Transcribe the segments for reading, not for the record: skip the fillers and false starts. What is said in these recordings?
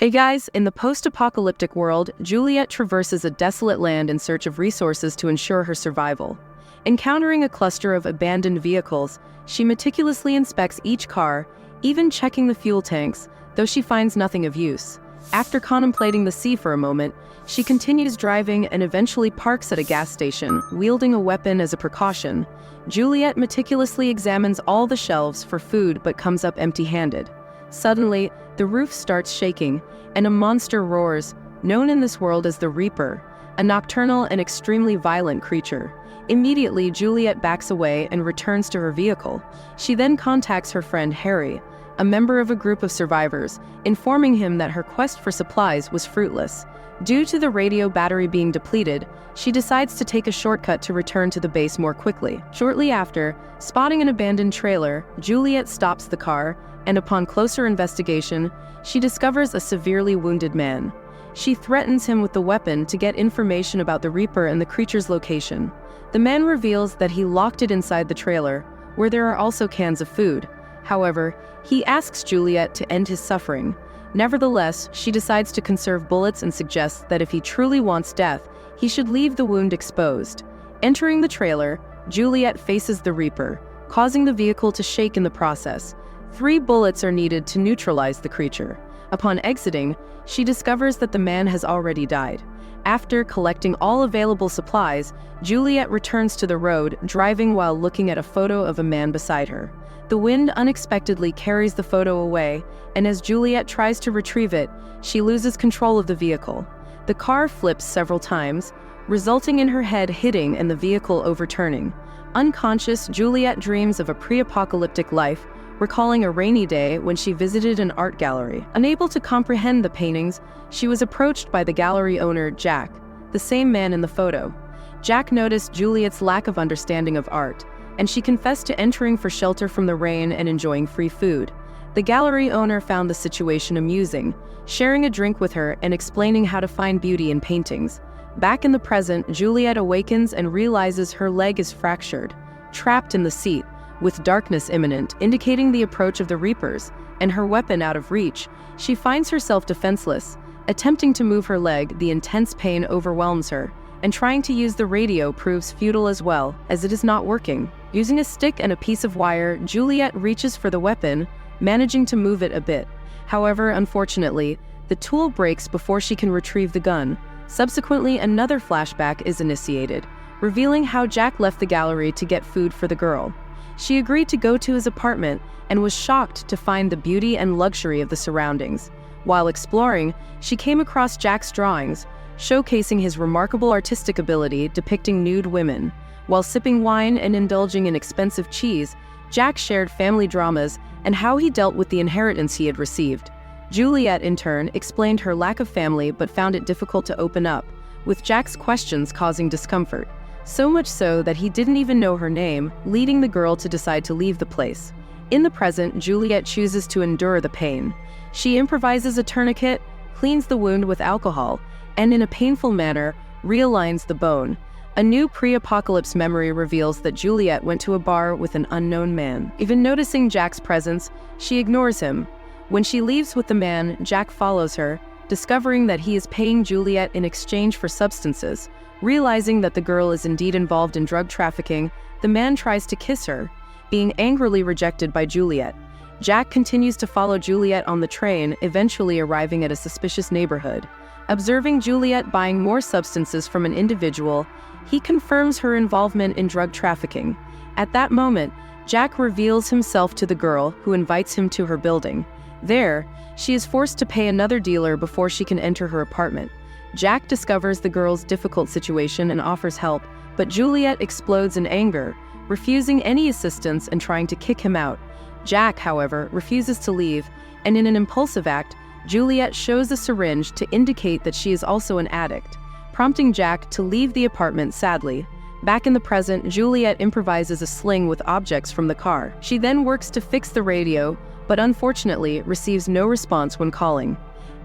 Hey guys, in the post-apocalyptic world, Juliet traverses a desolate land in search of resources to ensure her survival. Encountering a cluster of abandoned vehicles, she meticulously inspects each car, even checking the fuel tanks, though she finds nothing of use. After contemplating the sea for a moment, she continues driving and eventually parks at a gas station, wielding a weapon as a precaution. Juliet meticulously examines all the shelves for food but comes up empty-handed. Suddenly, the roof starts shaking, and a monster roars, known in this world as the Reaper, a nocturnal and extremely violent creature. Immediately, Juliet backs away and returns to her vehicle. She then contacts her friend Harry, a member of a group of survivors, informing him that her quest for supplies was fruitless. Due to the radio battery being depleted, she decides to take a shortcut to return to the base more quickly. Shortly after, spotting an abandoned trailer, Juliet stops the car, and upon closer investigation, she discovers a severely wounded man. She threatens him with the weapon to get information about the Reaper and the creature's location. The man reveals that he locked it inside the trailer, where there are also cans of food. However, he asks Juliet to end his suffering. Nevertheless, she decides to conserve bullets and suggests that if he truly wants death, he should leave the wound exposed. Entering the trailer, Juliet faces the Reaper, causing the vehicle to shake in the process. 3 bullets are needed to neutralize the creature. Upon exiting, she discovers that the man has already died. After collecting all available supplies, Juliet returns to the road, driving while looking at a photo of a man beside her. The wind unexpectedly carries the photo away, and as Juliet tries to retrieve it, she loses control of the vehicle. The car flips several times, resulting in her head hitting and the vehicle overturning. Unconscious, Juliet dreams of a pre-apocalyptic life, recalling a rainy day when she visited an art gallery. Unable to comprehend the paintings, she was approached by the gallery owner, Jack, the same man in the photo. Jack noticed Juliet's lack of understanding of art, and she confessed to entering for shelter from the rain and enjoying free food. The gallery owner found the situation amusing, sharing a drink with her and explaining how to find beauty in paintings. Back in the present, Juliet awakens and realizes her leg is fractured, trapped in the seat, with darkness imminent, indicating the approach of the Reapers, and her weapon out of reach. She finds herself defenseless. Attempting to move her leg, the intense pain overwhelms her, and trying to use the radio proves futile as well, as it is not working. Using a stick and a piece of wire, Juliet reaches for the weapon, managing to move it a bit. However, unfortunately, the tool breaks before she can retrieve the gun. Subsequently, another flashback is initiated, revealing how Jack left the gallery to get food for the girl. She agreed to go to his apartment and was shocked to find the beauty and luxury of the surroundings. While exploring, she came across Jack's drawings, showcasing his remarkable artistic ability depicting nude women. While sipping wine and indulging in expensive cheese, Jack shared family dramas and how he dealt with the inheritance he had received. Juliet, in turn, explained her lack of family but found it difficult to open up, with Jack's questions causing discomfort. So much so that he didn't even know her name, leading the girl to decide to leave the place. In the present, Juliet chooses to endure the pain. She improvises a tourniquet, cleans the wound with alcohol, and in a painful manner, realigns the bone. A new pre-apocalypse memory reveals that Juliet went to a bar with an unknown man. Even noticing Jack's presence, she ignores him. When she leaves with the man, Jack follows her, discovering that he is paying Juliet in exchange for substances. Realizing that the girl is indeed involved in drug trafficking, the man tries to kiss her, being angrily rejected by Juliet. Jack continues to follow Juliet on the train, eventually arriving at a suspicious neighborhood. Observing Juliet buying more substances from an individual, he confirms her involvement in drug trafficking. At that moment, Jack reveals himself to the girl, who invites him to her building. There, she is forced to pay another dealer before she can enter her apartment. Jack discovers the girl's difficult situation and offers help, but Juliet explodes in anger, refusing any assistance and trying to kick him out. Jack, however, refuses to leave, and in an impulsive act, Juliet shows a syringe to indicate that she is also an addict, prompting Jack to leave the apartment sadly. Back in the present, Juliet improvises a sling with objects from the car. She then works to fix the radio, but unfortunately receives no response when calling.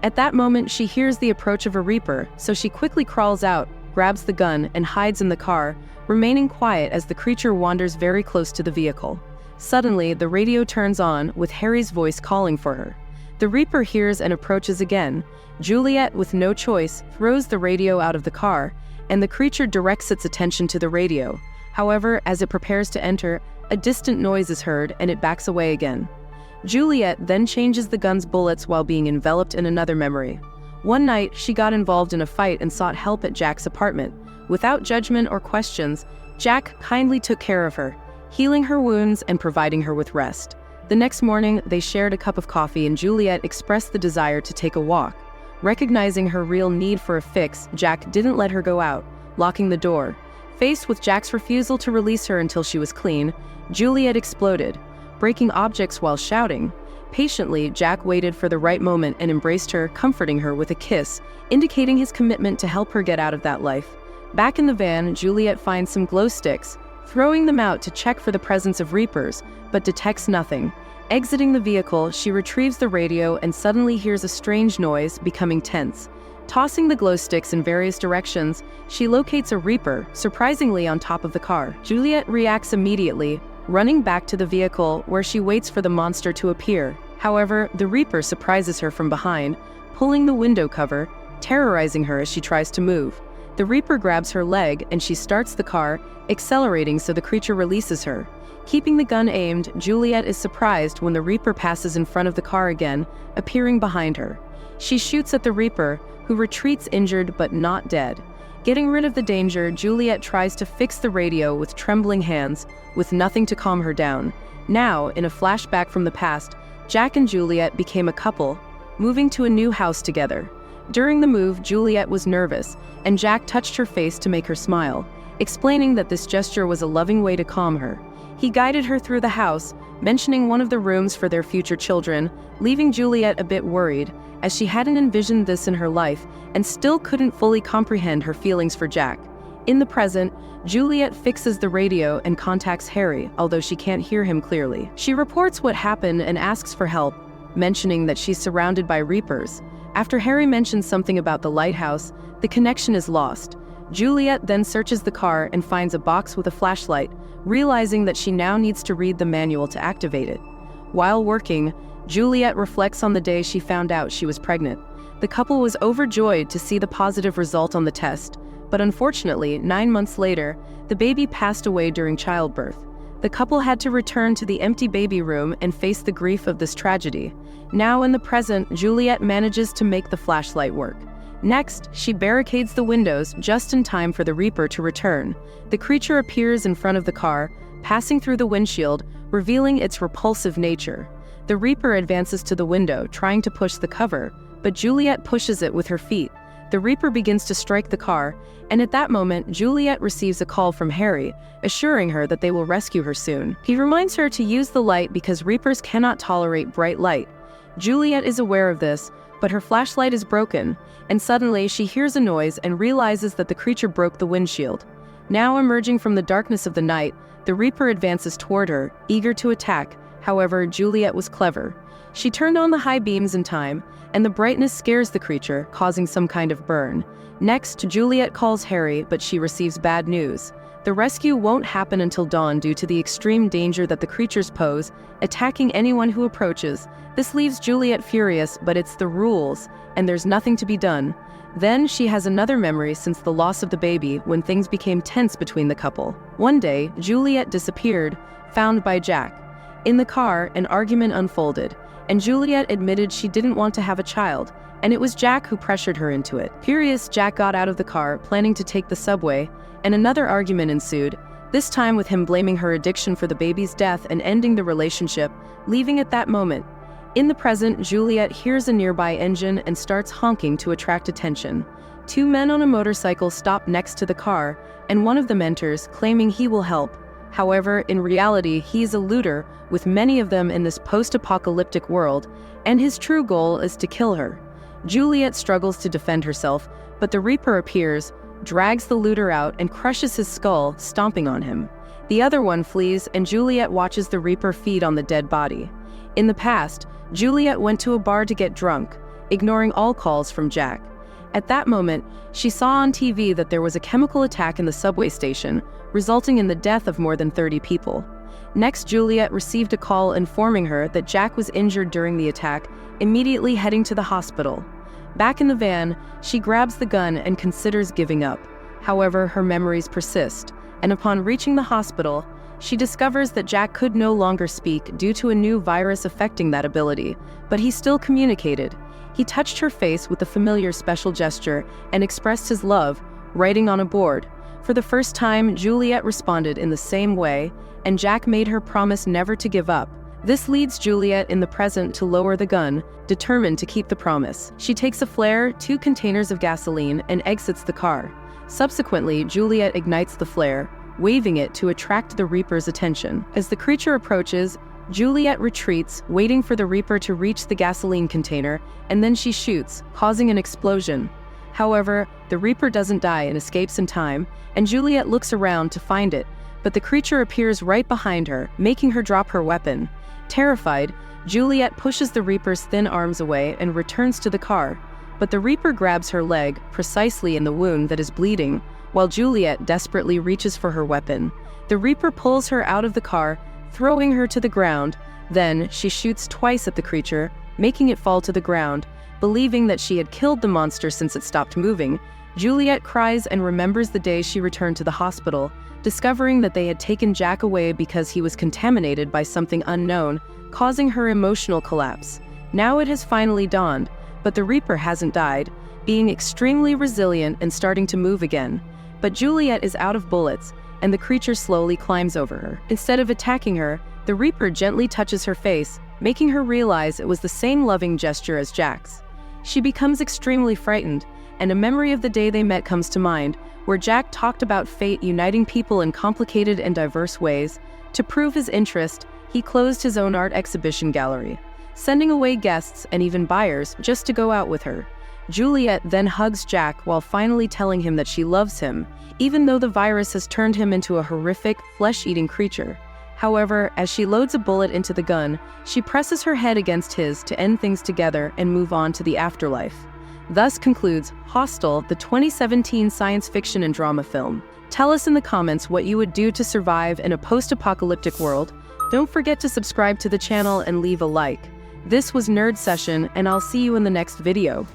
At that moment, she hears the approach of a Reaper, so she quickly crawls out, grabs the gun, and hides in the car, remaining quiet as the creature wanders very close to the vehicle. Suddenly, the radio turns on, with Harry's voice calling for her. The Reaper hears and approaches again. Juliet, with no choice, throws the radio out of the car, and the creature directs its attention to the radio. However, as it prepares to enter, a distant noise is heard and it backs away again. Juliet then changes the gun's bullets while being enveloped in another memory. One night, she got involved in a fight and sought help at Jack's apartment. Without judgment or questions, Jack kindly took care of her, healing her wounds and providing her with rest. The next morning, they shared a cup of coffee and Juliet expressed the desire to take a walk. Recognizing her real need for a fix, Jack didn't let her go out, locking the door. Faced with Jack's refusal to release her until she was clean, Juliet exploded, breaking objects while shouting. Patiently, Jack waited for the right moment and embraced her, comforting her with a kiss, indicating his commitment to help her get out of that life. Back in the van, Juliet finds some glow sticks, throwing them out to check for the presence of Reapers, but detects nothing. Exiting the vehicle, she retrieves the radio and suddenly hears a strange noise, becoming tense. Tossing the glow sticks in various directions, she locates a Reaper, surprisingly on top of the car. Juliet reacts immediately, running back to the vehicle where she waits for the monster to appear. However, the Reaper surprises her from behind, pulling the window cover, terrorizing her as she tries to move. The Reaper grabs her leg and she starts the car, accelerating so the creature releases her. Keeping the gun aimed, Juliet is surprised when the Reaper passes in front of the car again, appearing behind her. She shoots at the Reaper, who retreats injured but not dead. Getting rid of the danger, Juliet tries to fix the radio with trembling hands, with nothing to calm her down. Now, in a flashback from the past, Jack and Juliet became a couple, moving to a new house together. During the move, Juliet was nervous, and Jack touched her face to make her smile, explaining that this gesture was a loving way to calm her. He guided her through the house, mentioning one of the rooms for their future children, leaving Juliet a bit worried, as she hadn't envisioned this in her life and still couldn't fully comprehend her feelings for Jack. In the present, Juliet fixes the radio and contacts Harry, although she can't hear him clearly. She reports what happened and asks for help, mentioning that she's surrounded by Reapers. After Harry mentions something about the lighthouse, the connection is lost. Juliet then searches the car and finds a box with a flashlight, realizing that she now needs to read the manual to activate it. While working, Juliet reflects on the day she found out she was pregnant. The couple was overjoyed to see the positive result on the test, but unfortunately, 9 months later, the baby passed away during childbirth. The couple had to return to the empty baby room and face the grief of this tragedy. Now in the present, Juliet manages to make the flashlight work. Next, she barricades the windows just in time for the Reaper to return. The creature appears in front of the car, passing through the windshield, revealing its repulsive nature. The Reaper advances to the window, trying to push the cover, but Juliet pushes it with her feet. The Reaper begins to strike the car, and at that moment, Juliet receives a call from Harry, assuring her that they will rescue her soon. He reminds her to use the light because Reapers cannot tolerate bright light. Juliet is aware of this, but her flashlight is broken, and suddenly she hears a noise and realizes that the creature broke the windshield. Now emerging from the darkness of the night, the Reaper advances toward her, eager to attack. However, Juliet was clever. She turned on the high beams in time, and the brightness scares the creature, causing some kind of burn. Next, Juliet calls Harry, but she receives bad news. The rescue won't happen until dawn due to the extreme danger that the creatures pose, attacking anyone who approaches. This leaves Juliet furious, but it's the rules, and there's nothing to be done. Then she has another memory since the loss of the baby, when things became tense between the couple. One day, Juliet disappeared, found by Jack. In the car, an argument unfolded, and Juliet admitted she didn't want to have a child, and it was Jack who pressured her into it. Furious, Jack got out of the car, planning to take the subway, and another argument ensued, this time with him blaming her addiction for the baby's death and ending the relationship, leaving at that moment. In the present, Juliet hears a nearby engine and starts honking to attract attention. Two men on a motorcycle stop next to the car, and one of them enters, claiming he will help. However, in reality, he is a looter, with many of them in this post-apocalyptic world, and his true goal is to kill her. Juliet struggles to defend herself, but the Reaper appears, drags the looter out, and crushes his skull, stomping on him. The other one flees, and Juliet watches the Reaper feed on the dead body. In the past, Juliet went to a bar to get drunk, ignoring all calls from Jack. At that moment, she saw on TV that there was a chemical attack in the subway station, resulting in the death of more than 30 people. Next, Juliet received a call informing her that Jack was injured during the attack, immediately heading to the hospital. Back in the van, she grabs the gun and considers giving up. However, her memories persist, and upon reaching the hospital, she discovers that Jack could no longer speak due to a new virus affecting that ability, but he still communicated. He touched her face with a familiar special gesture and expressed his love, writing on a board. For the first time, Juliet responded in the same way, and Jack made her promise never to give up. This leads Juliet in the present to lower the gun, determined to keep the promise. She takes a flare, 2 containers of gasoline, and exits the car. Subsequently, Juliet ignites the flare, waving it to attract the Reaper's attention. As the creature approaches, Juliet retreats, waiting for the Reaper to reach the gasoline container, and then she shoots, causing an explosion. However, the Reaper doesn't die and escapes in time, and Juliet looks around to find it, but the creature appears right behind her, making her drop her weapon. Terrified, Juliet pushes the Reaper's thin arms away and returns to the car, but the Reaper grabs her leg, precisely in the wound that is bleeding, while Juliet desperately reaches for her weapon. The Reaper pulls her out of the car, throwing her to the ground. Then, she shoots twice at the creature, making it fall to the ground. Believing that she had killed the monster since it stopped moving, Juliet cries and remembers the day she returned to the hospital, discovering that they had taken Jack away because he was contaminated by something unknown, causing her emotional collapse. Now it has finally dawned, but the Reaper hasn't died, being extremely resilient and starting to move again. But Juliet is out of bullets, and the creature slowly climbs over her. Instead of attacking her, the Reaper gently touches her face, making her realize it was the same loving gesture as Jack's. She becomes extremely frightened, and a memory of the day they met comes to mind, where Jack talked about fate uniting people in complicated and diverse ways. To prove his interest, he closed his own art exhibition gallery, sending away guests and even buyers just to go out with her. Juliet then hugs Jack while finally telling him that she loves him, even though the virus has turned him into a horrific, flesh-eating creature. However, as she loads a bullet into the gun, she presses her head against his to end things together and move on to the afterlife. Thus concludes Hostel, the 2017 science fiction and drama film. Tell us in the comments what you would do to survive in a post-apocalyptic world. Don't forget to subscribe to the channel and leave a like. This was Nerd Session, and I'll see you in the next video.